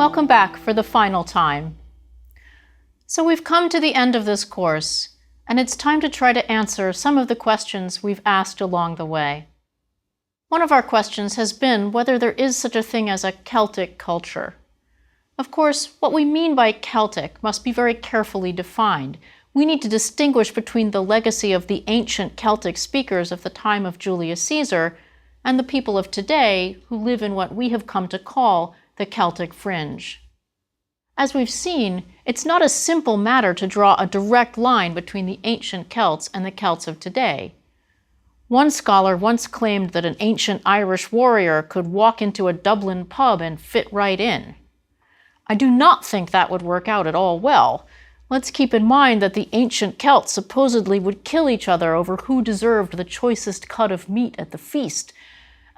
Welcome back for the final time. So we've come to the end of this course, and it's time to try to answer some of the questions we've asked along the way. One of our questions has been whether there is such a thing as a Celtic culture. Of course, what we mean by Celtic must be very carefully defined. We need to distinguish between the legacy of the ancient Celtic speakers of the time of Julius Caesar and the people of today who live in what we have come to call the Celtic fringe. As we've seen, it's not a simple matter to draw a direct line between the ancient Celts and the Celts of today. One scholar once claimed that an ancient Irish warrior could walk into a Dublin pub and fit right in. I do not think that would work out at all well. Let's keep in mind that the ancient Celts supposedly would kill each other over who deserved the choicest cut of meat at the feast.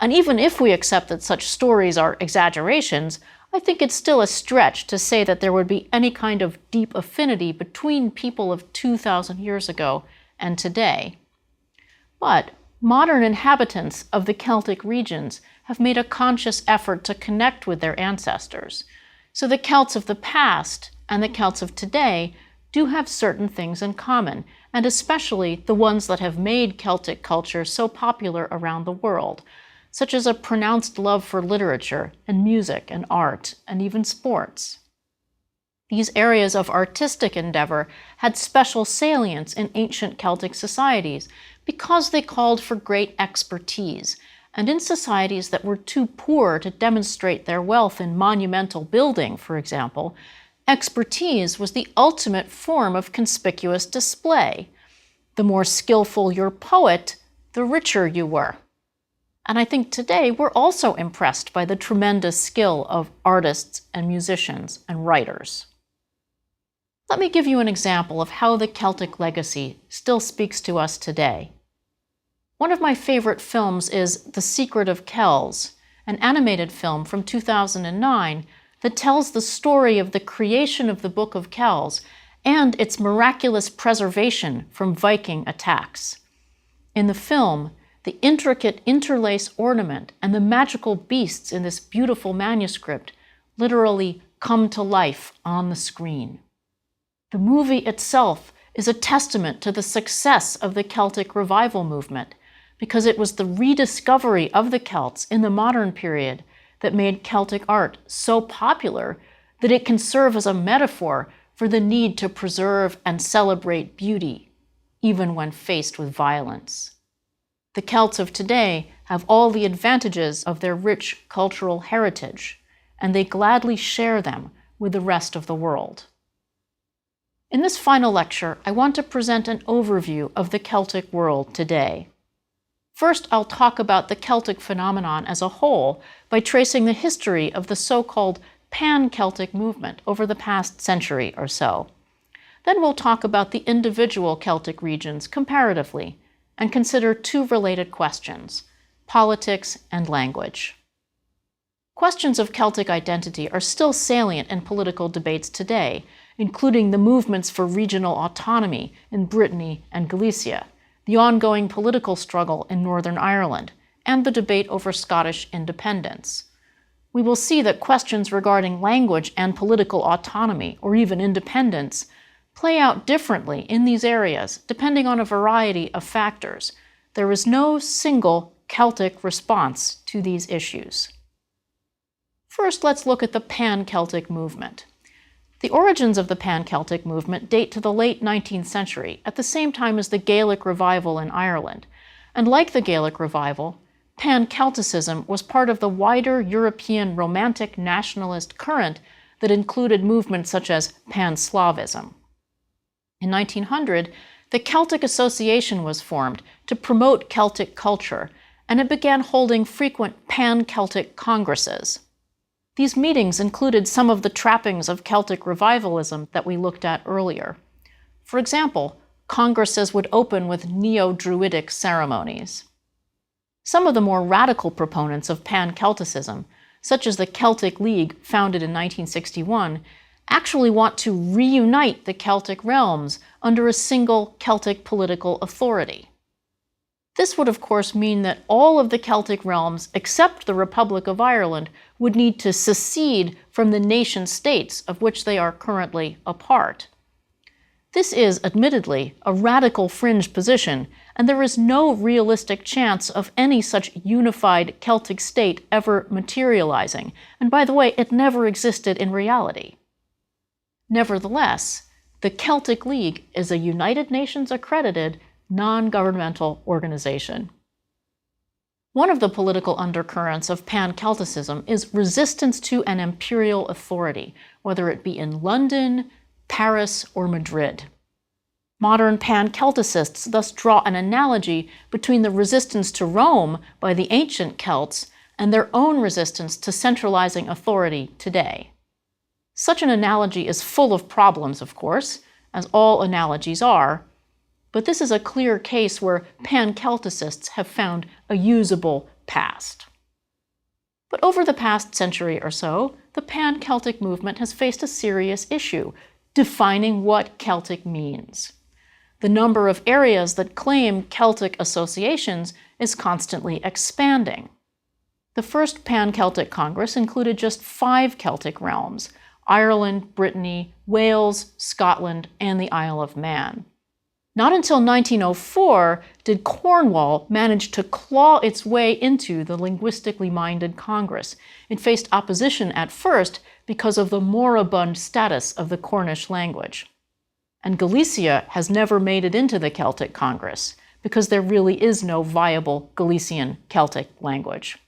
And even if we accept that such stories are exaggerations, I think it's still a stretch to say that there would be any kind of deep affinity between people of 2,000 years ago and today. But modern inhabitants of the Celtic regions have made a conscious effort to connect with their ancestors. So the Celts of the past and the Celts of today do have certain things in common, and especially the ones that have made Celtic culture so popular around the world, such as a pronounced love for literature and music and art and even sports. These areas of artistic endeavor had special salience in ancient Celtic societies because they called for great expertise, and in societies that were too poor to demonstrate their wealth in monumental building, for example, expertise was the ultimate form of conspicuous display. The more skillful your poet, the richer you were. And I think today we're also impressed by the tremendous skill of artists and musicians and writers. Let me give you an example of how the Celtic legacy still speaks to us today. One of my favorite films is The Secret of Kells, an animated film from 2009 that tells the story of the creation of the Book of Kells and its miraculous preservation from Viking attacks. In the film, the intricate interlace ornament and the magical beasts in this beautiful manuscript literally come to life on the screen. The movie itself is a testament to the success of the Celtic revival movement because it was the rediscovery of the Celts in the modern period that made Celtic art so popular that it can serve as a metaphor for the need to preserve and celebrate beauty, even when faced with violence. The Celts of today have all the advantages of their rich cultural heritage, and they gladly share them with the rest of the world. In this final lecture, I want to present an overview of the Celtic world today. First, I'll talk about the Celtic phenomenon as a whole by tracing the history of the so-called pan-Celtic movement over the past century or so. Then we'll talk about the individual Celtic regions comparatively and consider two related questions: politics and language. Questions of Celtic identity are still salient in political debates today, including the movements for regional autonomy in Brittany and Galicia, the ongoing political struggle in Northern Ireland, and the debate over Scottish independence. We will see that questions regarding language and political autonomy, or even independence, play out differently in these areas depending on a variety of factors. There is no single Celtic response to these issues. First, let's look at the pan-Celtic movement. The origins of the pan-Celtic movement date to the late 19th century, at the same time as the Gaelic revival in Ireland. And like the Gaelic revival, pan-Celticism was part of the wider European Romantic nationalist current that included movements such as pan-Slavism. In 1900, the Celtic Association was formed to promote Celtic culture, and it began holding frequent pan-Celtic congresses. These meetings included some of the trappings of Celtic revivalism that we looked at earlier. For example, congresses would open with neo-Druidic ceremonies. Some of the more radical proponents of pan-Celticism, such as the Celtic League founded in 1961, actually want to reunite the Celtic realms under a single Celtic political authority. This would of course mean that all of the Celtic realms, except the Republic of Ireland, would need to secede from the nation-states of which they are currently a part. This is, admittedly, a radical fringe position, and there is no realistic chance of any such unified Celtic state ever materializing, and by the way, it never existed in reality. Nevertheless, the Celtic League is a United Nations accredited, non-governmental organization. One of the political undercurrents of pan-Celticism is resistance to an imperial authority, whether it be in London, Paris, or Madrid. Modern pan-Celticists thus draw an analogy between the resistance to Rome by the ancient Celts and their own resistance to centralizing authority today. Such an analogy is full of problems, of course, as all analogies are, but this is a clear case where pan-Celticists have found a usable past. But over the past century or so, the pan-Celtic movement has faced a serious issue, defining what Celtic means. The number of areas that claim Celtic associations is constantly expanding. The first Pan-Celtic Congress included just 5 Celtic realms: Ireland, Brittany, Wales, Scotland, and the Isle of Man. Not until 1904 did Cornwall manage to claw its way into the linguistically minded Congress. It faced opposition at first because of the moribund status of the Cornish language. And Galicia has never made it into the Celtic Congress, because there really is no viable Galician Celtic language.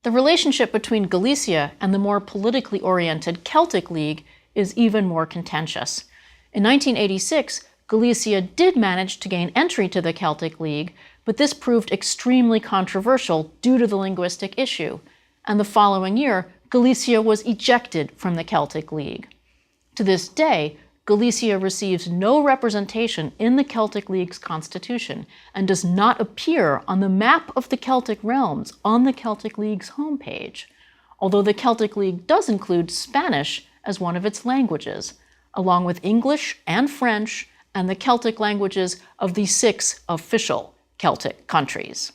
The relationship between Galicia and the more politically oriented Celtic League is even more contentious. In 1986, Galicia did manage to gain entry to the Celtic League, but this proved extremely controversial due to the linguistic issue, and the following year, Galicia was ejected from the Celtic League. To this day, Galicia receives no representation in the Celtic League's constitution and does not appear on the map of the Celtic realms on the Celtic League's homepage, although the Celtic League does include Spanish as one of its languages, along with English and French and the Celtic languages of the 6 official Celtic countries.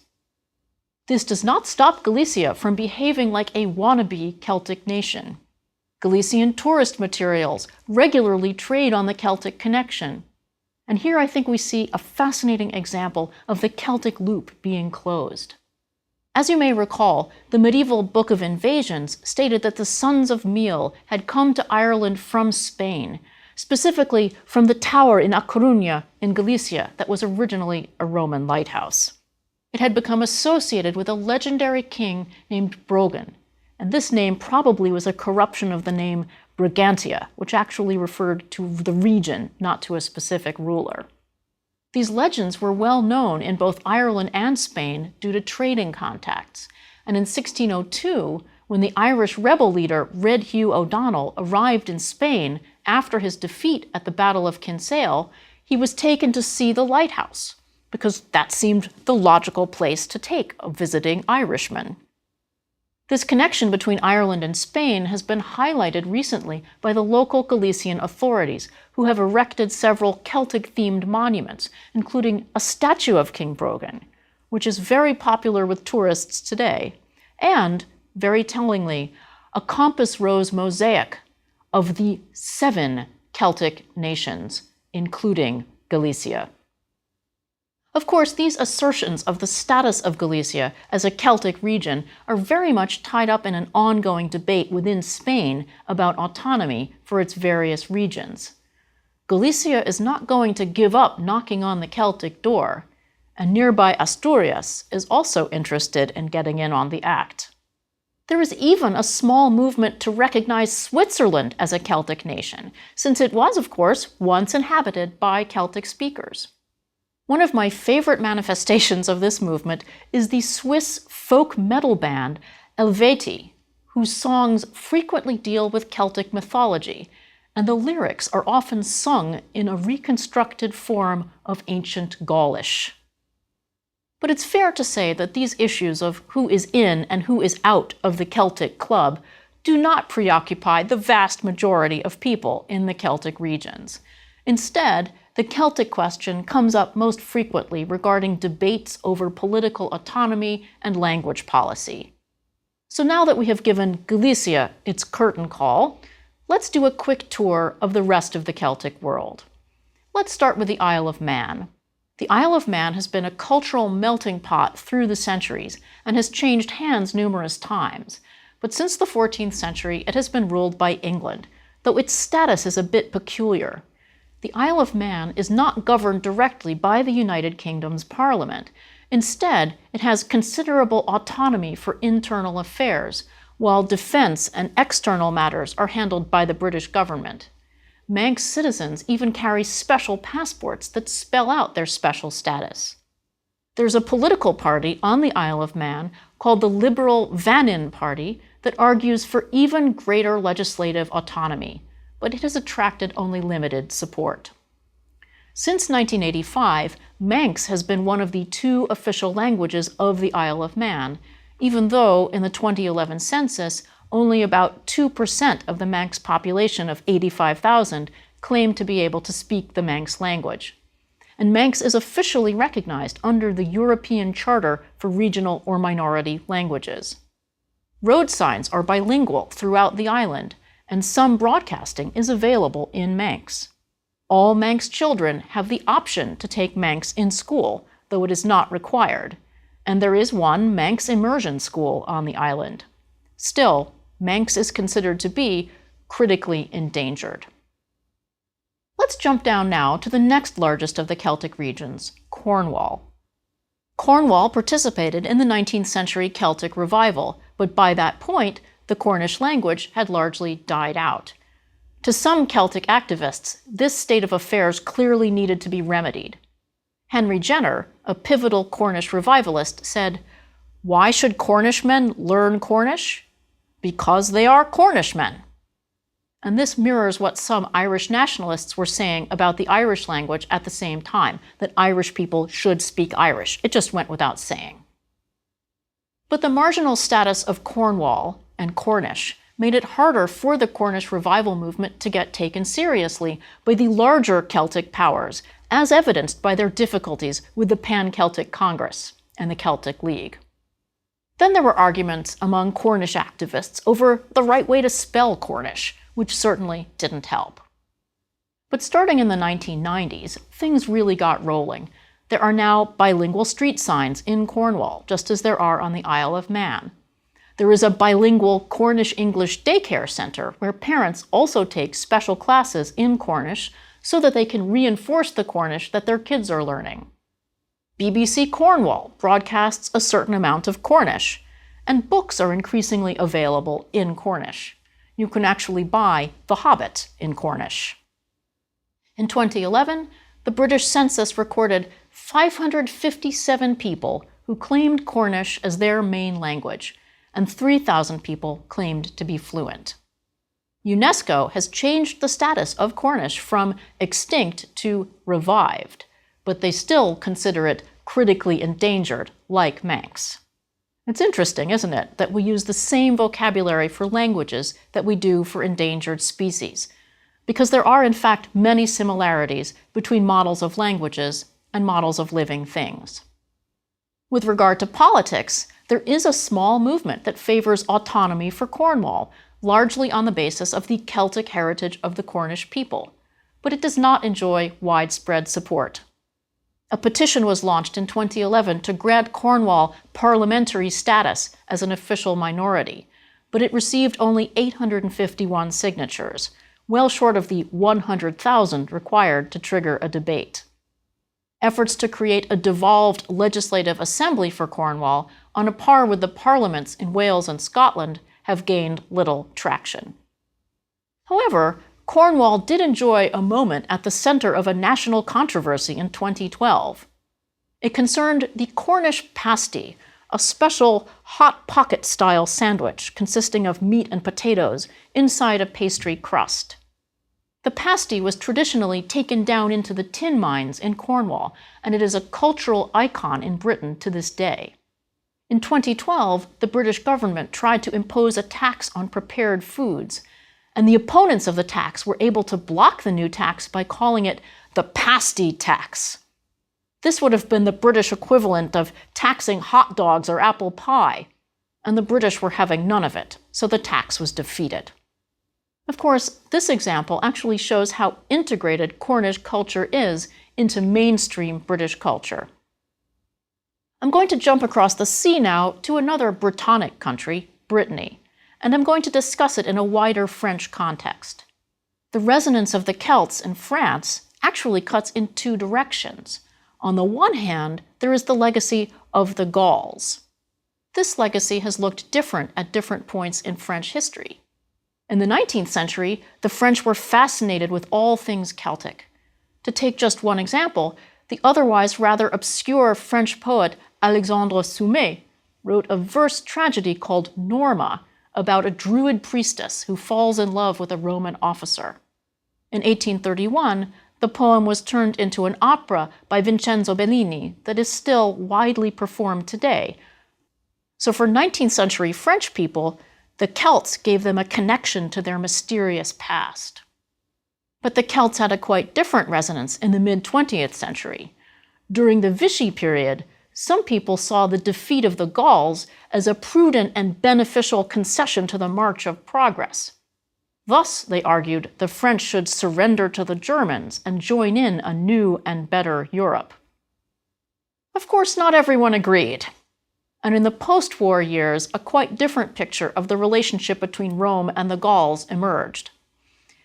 This does not stop Galicia from behaving like a wannabe Celtic nation. Galician tourist materials regularly trade on the Celtic connection. And here I think we see a fascinating example of the Celtic loop being closed. As you may recall, the medieval Book of Invasions stated that the sons of Meal had come to Ireland from Spain, specifically from the tower in A Coruña in Galicia that was originally a Roman lighthouse. It had become associated with a legendary king named Brogan, and this name probably was a corruption of the name Brigantia, which actually referred to the region, not to a specific ruler. These legends were well known in both Ireland and Spain due to trading contacts, and in 1602, when the Irish rebel leader Red Hugh O'Donnell arrived in Spain after his defeat at the Battle of Kinsale, he was taken to see the lighthouse, because that seemed the logical place to take a visiting Irishman. This connection between Ireland and Spain has been highlighted recently by the local Galician authorities, who have erected several Celtic-themed monuments, including a statue of King Brogan, which is very popular with tourists today, and, very tellingly, a compass rose mosaic of the 7 Celtic nations, including Galicia. Of course, these assertions of the status of Galicia as a Celtic region are very much tied up in an ongoing debate within Spain about autonomy for its various regions. Galicia is not going to give up knocking on the Celtic door, and nearby Asturias is also interested in getting in on the act. There is even a small movement to recognize Switzerland as a Celtic nation, since it was, of course, once inhabited by Celtic speakers. One of my favorite manifestations of this movement is the Swiss folk metal band Helveti, whose songs frequently deal with Celtic mythology, and the lyrics are often sung in a reconstructed form of ancient Gaulish. But it's fair to say that these issues of who is in and who is out of the Celtic club do not preoccupy the vast majority of people in the Celtic regions. Instead, the Celtic question comes up most frequently regarding debates over political autonomy and language policy. So now that we have given Galicia its curtain call, let's do a quick tour of the rest of the Celtic world. Let's start with the Isle of Man. The Isle of Man has been a cultural melting pot through the centuries and has changed hands numerous times. But since the 14th century, it has been ruled by England, though its status is a bit peculiar. The Isle of Man is not governed directly by the United Kingdom's Parliament. Instead, it has considerable autonomy for internal affairs, while defense and external matters are handled by the British government. Manx citizens even carry special passports that spell out their special status. There's a political party on the Isle of Man called the Liberal Vannin Party that argues for even greater legislative autonomy, but it has attracted only limited support. Since 1985, Manx has been one of the 2 official languages of the Isle of Man, even though in the 2011 census, only about 2% of the Manx population of 85,000 claim to be able to speak the Manx language. And Manx is officially recognized under the European Charter for Regional or Minority Languages. Road signs are bilingual throughout the island, and some broadcasting is available in Manx. All Manx children have the option to take Manx in school, though it is not required, and there is one Manx immersion school on the island. Still, Manx is considered to be critically endangered. Let's jump down now to the next largest of the Celtic regions, Cornwall. Cornwall participated in the 19th century Celtic revival, but by that point, the Cornish language had largely died out. To some Celtic activists, this state of affairs clearly needed to be remedied. Henry Jenner, a pivotal Cornish revivalist, said, "Why should Cornishmen learn Cornish? Because they are Cornishmen." And this mirrors what some Irish nationalists were saying about the Irish language at the same time, that Irish people should speak Irish. It just went without saying. But the marginal status of Cornwall and Cornish made it harder for the Cornish revival movement to get taken seriously by the larger Celtic powers, as evidenced by their difficulties with the Pan-Celtic Congress and the Celtic League. Then there were arguments among Cornish activists over the right way to spell Cornish, which certainly didn't help. But starting in the 1990s, things really got rolling. There are now bilingual street signs in Cornwall, just as there are on the Isle of Man. There is a bilingual Cornish-English daycare center where parents also take special classes in Cornish so that they can reinforce the Cornish that their kids are learning. BBC Cornwall broadcasts a certain amount of Cornish, and books are increasingly available in Cornish. You can actually buy The Hobbit in Cornish. In 2011, the British census recorded 557 people who claimed Cornish as their main language, and 3,000 people claimed to be fluent. UNESCO has changed the status of Cornish from extinct to revived, but they still consider it critically endangered, like Manx. It's interesting, isn't it, that we use the same vocabulary for languages that we do for endangered species, because there are in fact many similarities between models of languages and models of living things. With regard to politics, there is a small movement that favors autonomy for Cornwall, largely on the basis of the Celtic heritage of the Cornish people, but it does not enjoy widespread support. A petition was launched in 2011 to grant Cornwall parliamentary status as an official minority, but it received only 851 signatures, well short of the 100,000 required to trigger a debate. Efforts to create a devolved legislative assembly for Cornwall, on a par with the parliaments in Wales and Scotland, have gained little traction. However, Cornwall did enjoy a moment at the center of a national controversy in 2012. It concerned the Cornish pasty, a special hot pocket-style sandwich consisting of meat and potatoes inside a pastry crust. The pasty was traditionally taken down into the tin mines in Cornwall, and it is a cultural icon in Britain to this day. In 2012, the British government tried to impose a tax on prepared foods, and the opponents of the tax were able to block the new tax by calling it the pasty tax. This would have been the British equivalent of taxing hot dogs or apple pie, and the British were having none of it, so the tax was defeated. Of course, this example actually shows how integrated Cornish culture is into mainstream British culture. I'm going to jump across the sea now to another Brittonic country, Brittany, and I'm going to discuss it in a wider French context. The resonance of the Celts in France actually cuts in two directions. On the one hand, there is the legacy of the Gauls. This legacy has looked different at different points in French history. In the 19th century, the French were fascinated with all things Celtic. To take just one example, the otherwise rather obscure French poet Alexandre Soumet wrote a verse tragedy called Norma about a Druid priestess who falls in love with a Roman officer. In 1831, the poem was turned into an opera by Vincenzo Bellini that is still widely performed today. So for 19th century French people, the Celts gave them a connection to their mysterious past. But the Celts had a quite different resonance in the mid-20th century. During the Vichy period, some people saw the defeat of the Gauls as a prudent and beneficial concession to the march of progress. Thus, they argued, the French should surrender to the Germans and join in a new and better Europe. Of course, not everyone agreed. And in the post-war years, a quite different picture of the relationship between Rome and the Gauls emerged.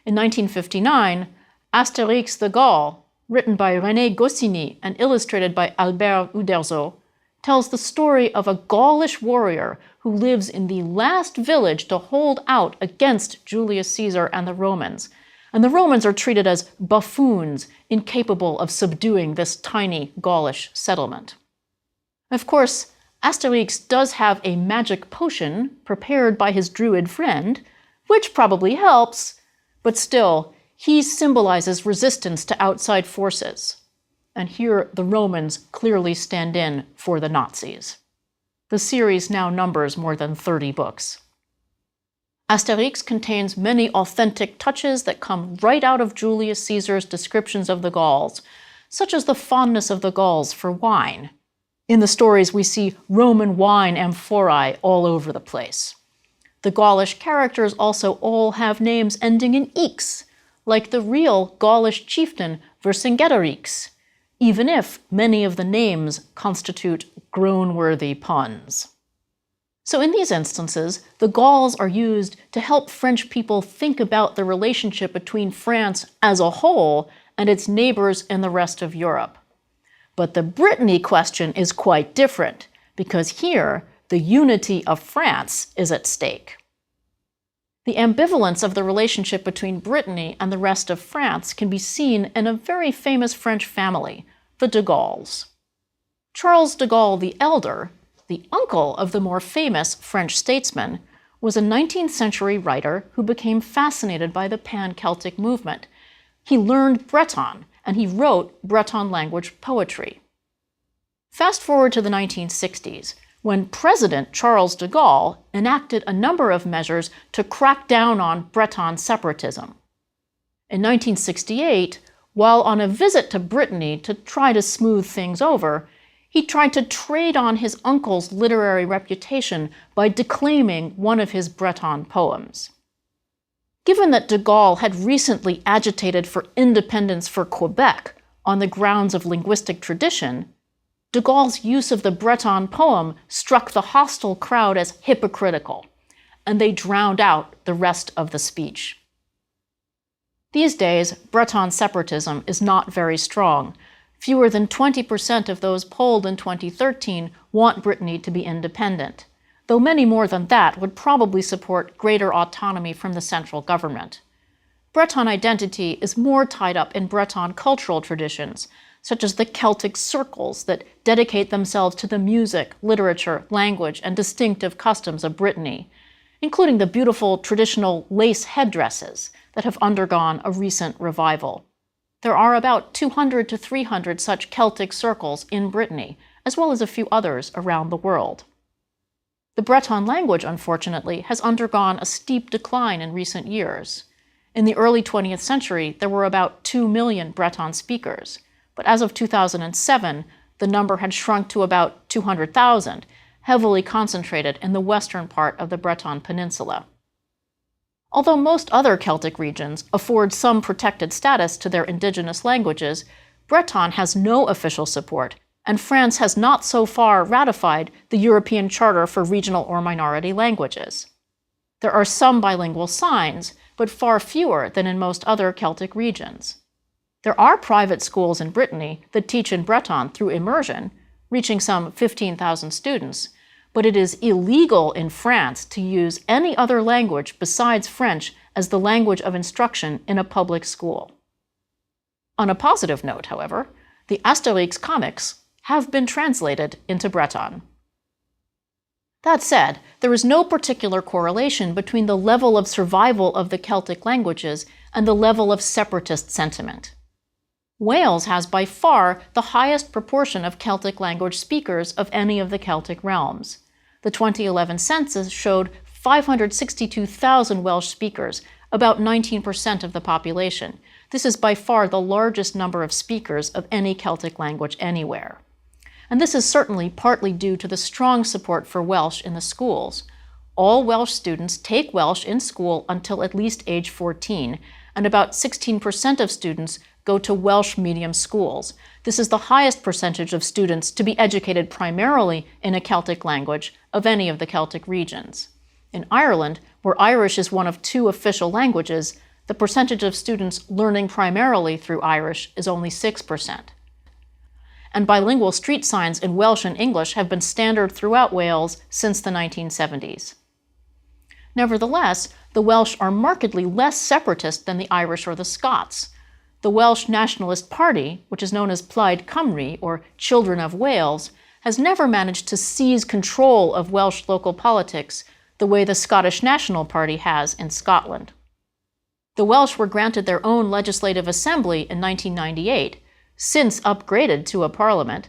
In 1959, Astérix the Gaul, written by René Goscinny and illustrated by Albert Uderzo, tells the story of a Gaulish warrior who lives in the last village to hold out against Julius Caesar and the Romans. And the Romans are treated as buffoons, incapable of subduing this tiny Gaulish settlement. Of course, Astérix does have a magic potion prepared by his druid friend, which probably helps, but still, he symbolizes resistance to outside forces. And here the Romans clearly stand in for the Nazis. The series now numbers more than 30 books. Astérix contains many authentic touches that come right out of Julius Caesar's descriptions of the Gauls, such as the fondness of the Gauls for wine. In the stories, we see Roman wine amphorae all over the place. The Gaulish characters also all have names ending in "ix," like the real Gaulish chieftain Vercingetorix, even if many of the names constitute groan-worthy puns. So in these instances, the Gauls are used to help French people think about the relationship between France as a whole and its neighbors in the rest of Europe. But the Brittany question is quite different, because here, the unity of France is at stake. The ambivalence of the relationship between Brittany and the rest of France can be seen in a very famous French family, the de Gaulles. Charles de Gaulle the Elder, the uncle of the more famous French statesman, was a 19th century writer who became fascinated by the pan-Celtic movement. He learned Breton, and he wrote Breton language poetry. Fast forward to the 1960s, when President Charles de Gaulle enacted a number of measures to crack down on Breton separatism. In 1968, while on a visit to Brittany to try to smooth things over, he tried to trade on his uncle's literary reputation by declaiming one of his Breton poems. Given that de Gaulle had recently agitated for independence for Quebec on the grounds of linguistic tradition, de Gaulle's use of the Breton poem struck the hostile crowd as hypocritical, and they drowned out the rest of the speech. These days, Breton separatism is not very strong. Fewer than 20% of those polled in 2013 want Brittany to be independent, though many more than that would probably support greater autonomy from the central government. Breton identity is more tied up in Breton cultural traditions, such as the Celtic circles that dedicate themselves to the music, literature, language, and distinctive customs of Brittany, including the beautiful traditional lace headdresses that have undergone a recent revival. There are about 200 to 300 such Celtic circles in Brittany, as well as a few others around the world. The Breton language, unfortunately, has undergone a steep decline in recent years. In the early 20th century, there were about 2 million Breton speakers, but as of 2007, the number had shrunk to about 200,000, heavily concentrated in the western part of the Breton Peninsula. Although most other Celtic regions afford some protected status to their indigenous languages, Breton has no official support, and France has not so far ratified the European Charter for Regional or Minority Languages. There are some bilingual signs, but far fewer than in most other Celtic regions. There are private schools in Brittany that teach in Breton through immersion, reaching some 15,000 students, but it is illegal in France to use any other language besides French as the language of instruction in a public school. On a positive note, however, the Asterix comics have been translated into Breton. That said, there is no particular correlation between the level of survival of the Celtic languages and the level of separatist sentiment. Wales has by far the highest proportion of Celtic language speakers of any of the Celtic realms. The 2011 census showed 562,000 Welsh speakers, about 19% of the population. This is by far the largest number of speakers of any Celtic language anywhere. And this is certainly partly due to the strong support for Welsh in the schools. All Welsh students take Welsh in school until at least age 14, and about 16% of students go to Welsh medium schools. This is the highest percentage of students to be educated primarily in a Celtic language of any of the Celtic regions. In Ireland, where Irish is one of 2 official languages, the percentage of students learning primarily through Irish is only 6%. And bilingual street signs in Welsh and English have been standard throughout Wales since the 1970s. Nevertheless, the Welsh are markedly less separatist than the Irish or the Scots. The Welsh Nationalist Party, which is known as Plaid Cymru, or Children of Wales, has never managed to seize control of Welsh local politics the way the Scottish National Party has in Scotland. The Welsh were granted their own legislative assembly in 1998, since upgraded to a parliament,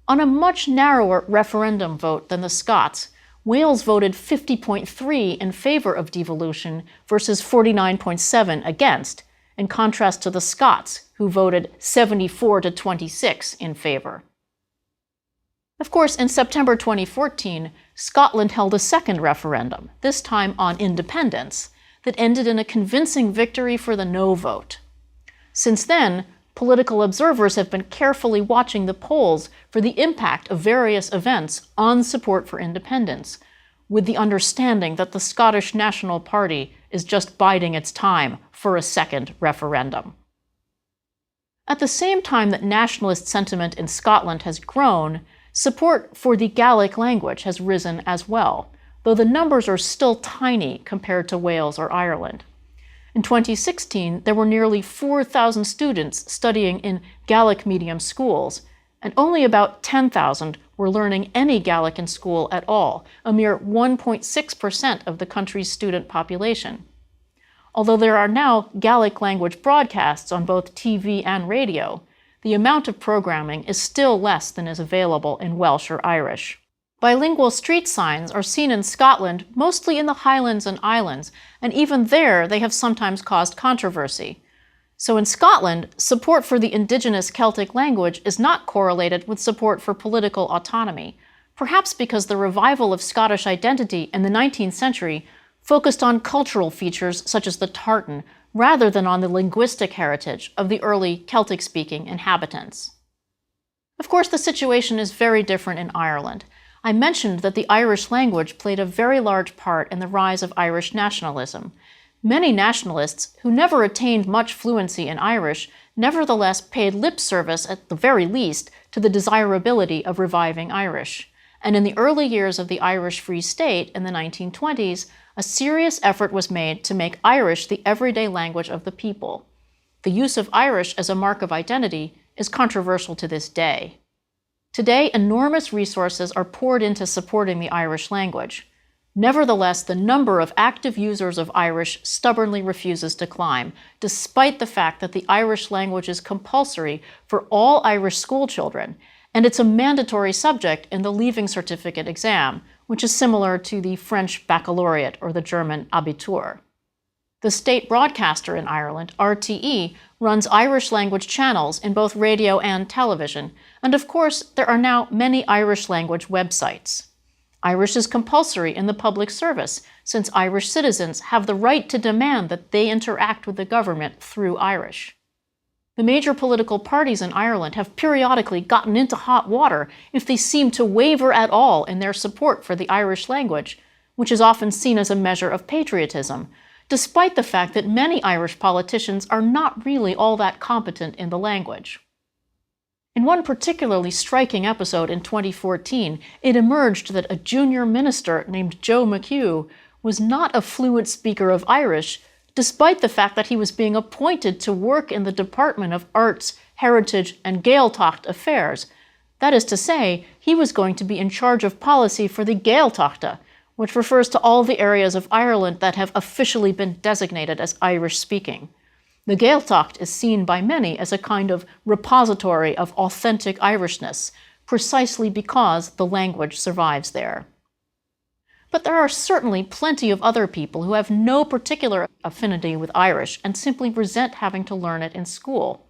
on a much narrower referendum vote than the Scots. Wales voted 50.3 in favor of devolution versus 49.7 against, in contrast to the Scots, who voted 74 to 26 in favor. Of course, in September 2014, Scotland held a second referendum, this time on independence, that ended in a convincing victory for the no vote. Since then, political observers have been carefully watching the polls for the impact of various events on support for independence, with the understanding that the Scottish National Party is just biding its time for a second referendum. At the same time that nationalist sentiment in Scotland has grown, support for the Gaelic language has risen as well, though the numbers are still tiny compared to Wales or Ireland. In 2016, there were nearly 4,000 students studying in Gaelic medium schools, and only about 10,000 were learning any Gaelic in school at all, a mere 1.6% of the country's student population. Although there are now Gaelic language broadcasts on both TV and radio, the amount of programming is still less than is available in Welsh or Irish. Bilingual street signs are seen in Scotland mostly in the Highlands and Islands, and even there they have sometimes caused controversy. So in Scotland, support for the indigenous Celtic language is not correlated with support for political autonomy, perhaps because the revival of Scottish identity in the 19th century focused on cultural features such as the tartan, rather than on the linguistic heritage of the early Celtic-speaking inhabitants. Of course, the situation is very different in Ireland. I mentioned that the Irish language played a very large part in the rise of Irish nationalism. Many nationalists, who never attained much fluency in Irish, nevertheless paid lip service, at the very least, to the desirability of reviving Irish. And in the early years of the Irish Free State in the 1920s, a serious effort was made to make Irish the everyday language of the people. The use of Irish as a mark of identity is controversial to this day. Today, enormous resources are poured into supporting the Irish language. Nevertheless, the number of active users of Irish stubbornly refuses to climb, despite the fact that the Irish language is compulsory for all Irish schoolchildren, and it's a mandatory subject in the Leaving Certificate exam, which is similar to the French baccalaureate or the German Abitur. The state broadcaster in Ireland, RTE, runs Irish-language channels in both radio and television, and of course, there are now many Irish-language websites. Irish is compulsory in the public service, since Irish citizens have the right to demand that they interact with the government through Irish. The major political parties in Ireland have periodically gotten into hot water if they seem to waver at all in their support for the Irish language, which is often seen as a measure of patriotism, despite the fact that many Irish politicians are not really all that competent in the language. In one particularly striking episode in 2014, it emerged that a junior minister named Joe McHugh was not a fluent speaker of Irish, despite the fact that he was being appointed to work in the Department of Arts, Heritage, and Gaeltacht Affairs. That is to say, he was going to be in charge of policy for the Gaeltachta, which refers to all the areas of Ireland that have officially been designated as Irish-speaking. The Gaeltacht is seen by many as a kind of repository of authentic Irishness, precisely because the language survives there. But there are certainly plenty of other people who have no particular affinity with Irish and simply resent having to learn it in school.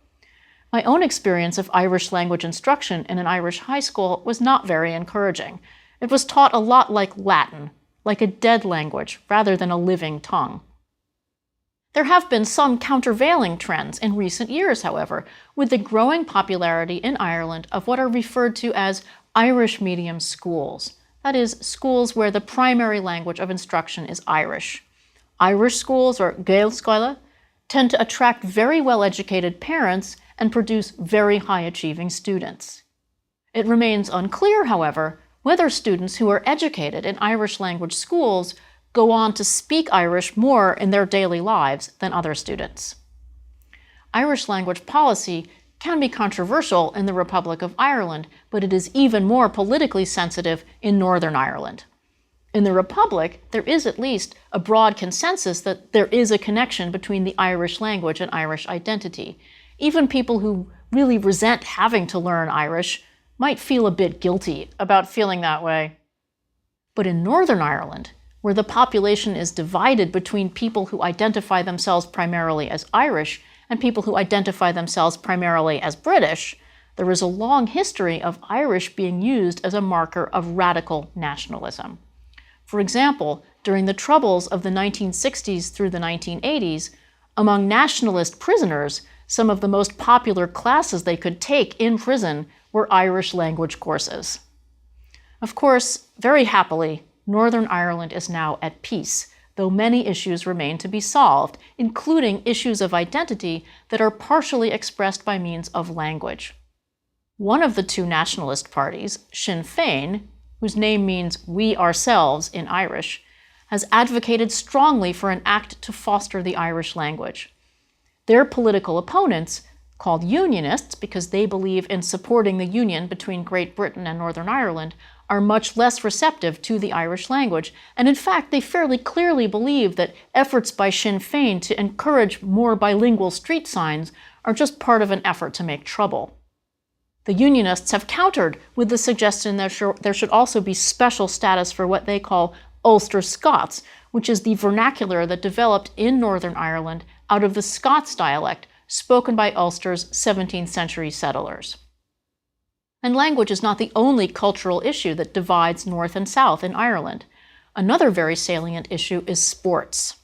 My own experience of Irish language instruction in an Irish high school was not very encouraging. It was taught a lot like Latin, like a dead language rather than a living tongue. There have been some countervailing trends in recent years, however, with the growing popularity in Ireland of what are referred to as Irish medium schools. That is, schools where the primary language of instruction is Irish. Irish schools, or Gaelscoile, tend to attract very well-educated parents and produce very high-achieving students. It remains unclear, however, whether students who are educated in Irish language schools go on to speak Irish more in their daily lives than other students. Irish language policy can be controversial in the Republic of Ireland, but it is even more politically sensitive in Northern Ireland. In the Republic, there is at least a broad consensus that there is a connection between the Irish language and Irish identity. Even people who really resent having to learn Irish might feel a bit guilty about feeling that way. But in Northern Ireland, where the population is divided between people who identify themselves primarily as Irish and people who identify themselves primarily as British, there is a long history of Irish being used as a marker of radical nationalism. For example, during the Troubles of the 1960s through the 1980s, among nationalist prisoners, some of the most popular classes they could take in prison were Irish language courses. Of course, very happily, Northern Ireland is now at peace, though many issues remain to be solved, including issues of identity that are partially expressed by means of language. One of the two nationalist parties, Sinn Féin, whose name means "we ourselves" in Irish, has advocated strongly for an act to foster the Irish language. Their political opponents, called Unionists because they believe in supporting the union between Great Britain and Northern Ireland, are much less receptive to the Irish language, and in fact they fairly clearly believe that efforts by Sinn Féin to encourage more bilingual street signs are just part of an effort to make trouble. The Unionists have countered with the suggestion that there should also be special status for what they call Ulster Scots, which is the vernacular that developed in Northern Ireland out of the Scots dialect spoken by Ulster's 17th century settlers. And language is not the only cultural issue that divides North and South in Ireland. Another very salient issue is sports.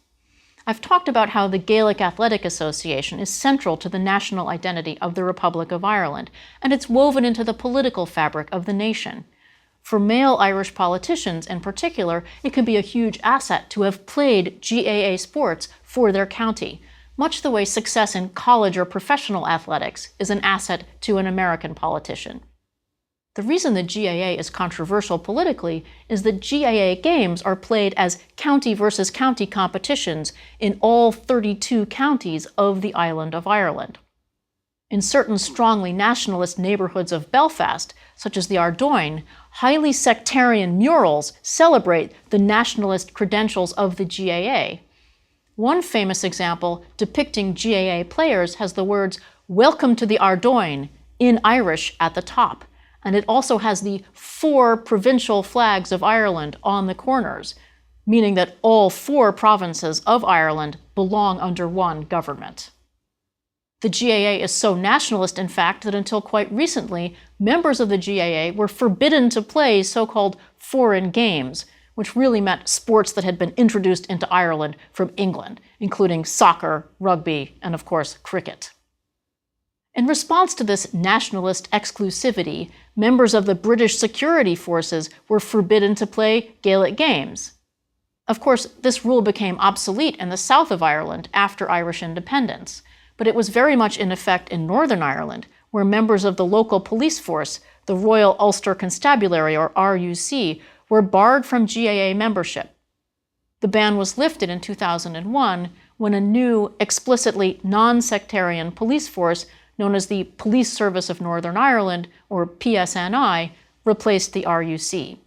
I've talked about how the Gaelic Athletic Association is central to the national identity of the Republic of Ireland, and it's woven into the political fabric of the nation. For male Irish politicians in particular, it can be a huge asset to have played GAA sports for their county, much the way success in college or professional athletics is an asset to an American politician. The reason the GAA is controversial politically is that GAA games are played as county versus county competitions in all 32 counties of the island of Ireland. In certain strongly nationalist neighborhoods of Belfast, such as the Ardoyne, highly sectarian murals celebrate the nationalist credentials of the GAA. One famous example depicting GAA players has the words "Welcome to the Ardoyne" in Irish at the top, and it also has the 4 provincial flags of Ireland on the corners. meaning that all 4 provinces of Ireland belong under one government. The GAA is so nationalist, in fact, that until quite recently, members of the GAA were forbidden to play so-called foreign games, which really meant sports that had been introduced into Ireland from England, including soccer, rugby, and of course, cricket. In response to this nationalist exclusivity, members of the British security forces were forbidden to play Gaelic games. Of course, this rule became obsolete in the south of Ireland after Irish independence, but it was very much in effect in Northern Ireland, where members of the local police force, the Royal Ulster Constabulary, or RUC, were barred from GAA membership. The ban was lifted in 2001 when a new, explicitly non-sectarian police force known as the Police Service of Northern Ireland, or PSNI, replaced the RUC.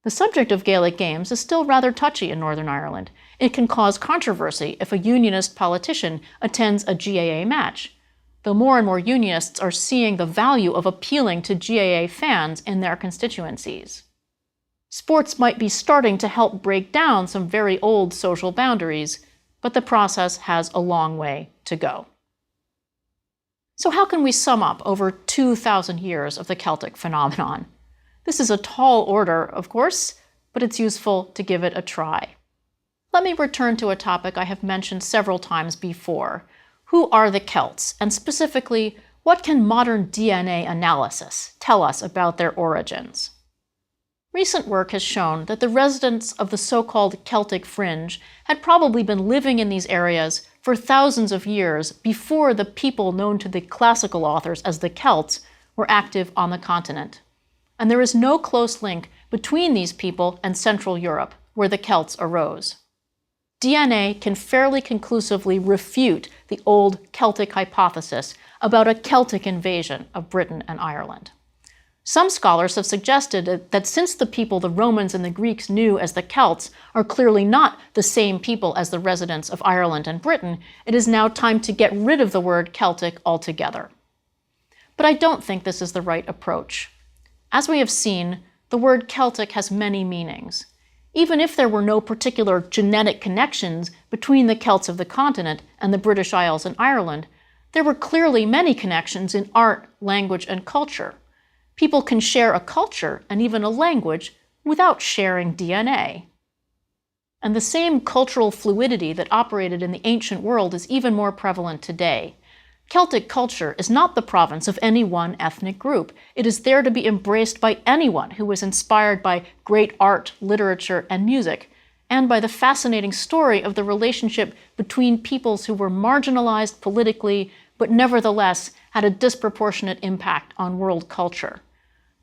The subject of Gaelic games is still rather touchy in Northern Ireland. It can cause controversy if a unionist politician attends a GAA match, though more and more unionists are seeing the value of appealing to GAA fans in their constituencies. Sports might be starting to help break down some very old social boundaries, but the process has a long way to go. So how can we sum up over 2,000 years of the Celtic phenomenon? This is a tall order, of course, but it's useful to give it a try. Let me return to a topic I have mentioned several times before. Who are the Celts, and specifically, what can modern DNA analysis tell us about their origins? Recent work has shown that the residents of the so-called Celtic fringe had probably been living in these areas for thousands of years before the people known to the classical authors as the Celts were active on the continent. And there is no close link between these people and Central Europe, where the Celts arose. DNA can fairly conclusively refute the old Celtic hypothesis about a Celtic invasion of Britain and Ireland. Some scholars have suggested that since the people the Romans and the Greeks knew as the Celts are clearly not the same people as the residents of Ireland and Britain, it is now time to get rid of the word Celtic altogether. But I don't think this is the right approach. As we have seen, the word Celtic has many meanings. Even if there were no particular genetic connections between the Celts of the continent and the British Isles and Ireland, there were clearly many connections in art, language, and culture. People can share a culture and even a language without sharing DNA. And the same cultural fluidity that operated in the ancient world is even more prevalent today. Celtic culture is not the province of any one ethnic group. It is there to be embraced by anyone who was inspired by great art, literature, and music, and by the fascinating story of the relationship between peoples who were marginalized politically, but nevertheless had a disproportionate impact on world culture.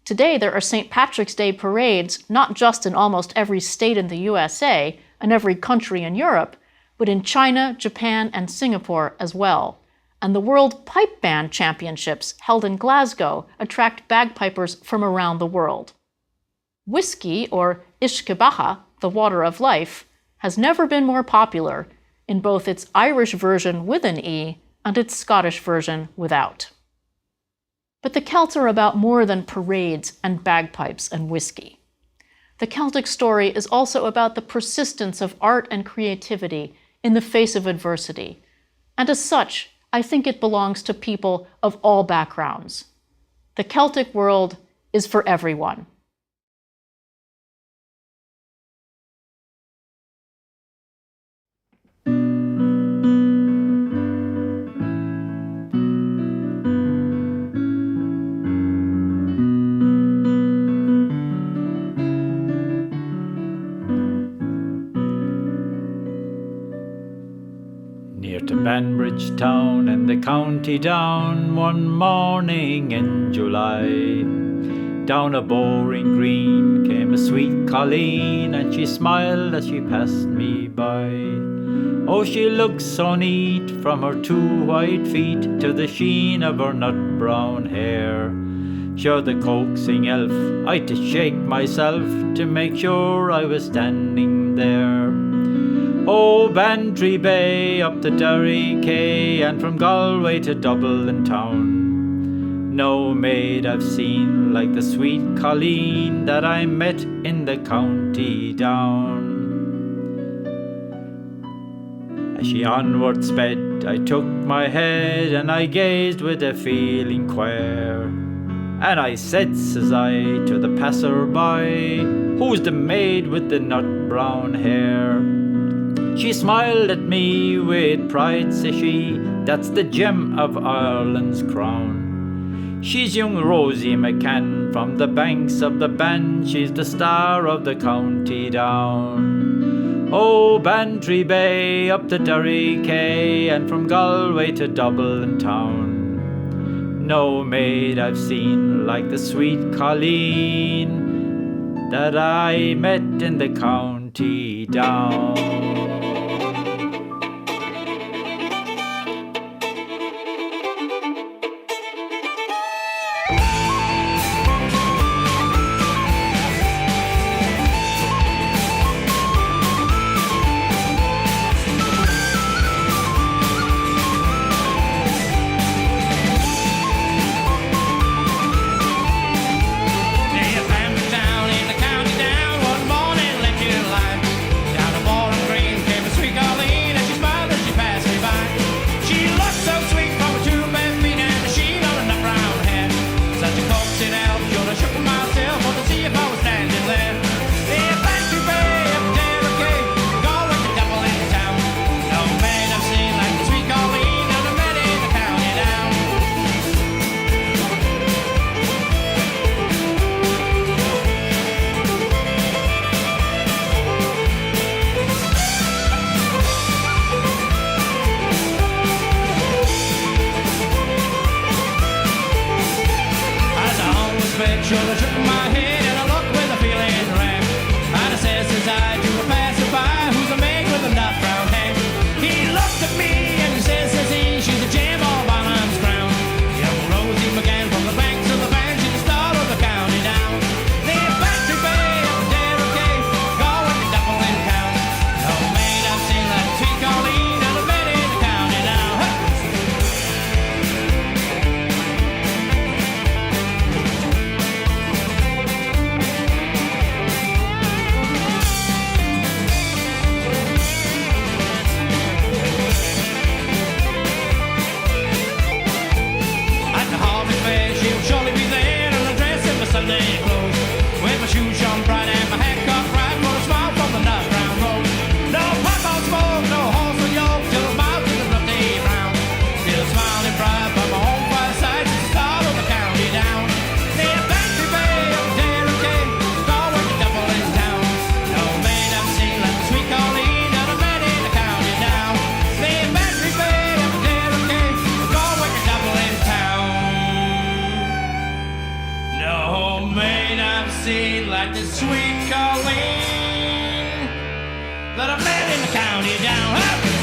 Today, there are St. Patrick's Day parades, not just in almost every state in the USA and every country in Europe, but in China, Japan, and Singapore as well. And the World Pipe Band Championships held in Glasgow attract bagpipers from around the world. Whiskey, or Ishkebaha, the water of life, has never been more popular in both its Irish version with an E and its Scottish version without. But the Celts are about more than parades and bagpipes and whiskey. The Celtic story is also about the persistence of art and creativity in the face of adversity, and as such, I think it belongs to people of all backgrounds. The Celtic world is for everyone. Near to Banbridge town in the county Down, one morning in July, down a bowring green came a sweet colleen, and she smiled as she passed me by. Oh, she looked so neat from her 2 white feet to the sheen of her nut brown hair. Sure, the coaxing elf, I had to shake myself to make sure I was standing there. Oh, Bantry Bay, up to Derry Quay, and from Galway to Dublin town. No maid I've seen like the sweet colleen that I met in the county Down. As she onward sped, I took my head, and I gazed with a feeling queer. And I said, says I, to the passer-by, "Who's the maid with the nut-brown hair?" She smiled at me with pride, says she, "That's the gem of Ireland's crown. She's young Rosie McCann from the banks of the Bann, she's the star of the county Down. Oh, Bantry Bay up to Derry Quay, and from Galway to Dublin town. No maid I've seen like the sweet Colleen that I met in the county Down." Shoulder shook my head and I looked with a feeling rap. And I says as I to a passerby, "Who's the maid with the nut brown hair?" He looked at me and he says he, "She's a gem of Ireland's crown. Young Rosie McCann from the banks of the Bann, she's the star of the county Down. Near Bantry Bay up to Derry Quay, going to Dublin town. No maid I've seen like sweet Colleen, and I met in the county Down." Sunday clothes, with my shoes shone bright and my hat cut right for a smile from the nut brown road. No pipe on smoke, no horse with yoke, till the mouth to the rutty brown. Still smiling bright by my home fireside, it's the start of the county Down. Near Bantry Bay up to Derry Quay, going to Dublin town. No maid I've seen like the sweet Colleen that I met in the county Down. Near Bantry Bay up to Derry Quay, going to Dublin town. No maid I've seen like the sweet Colleen that I met in the county Down.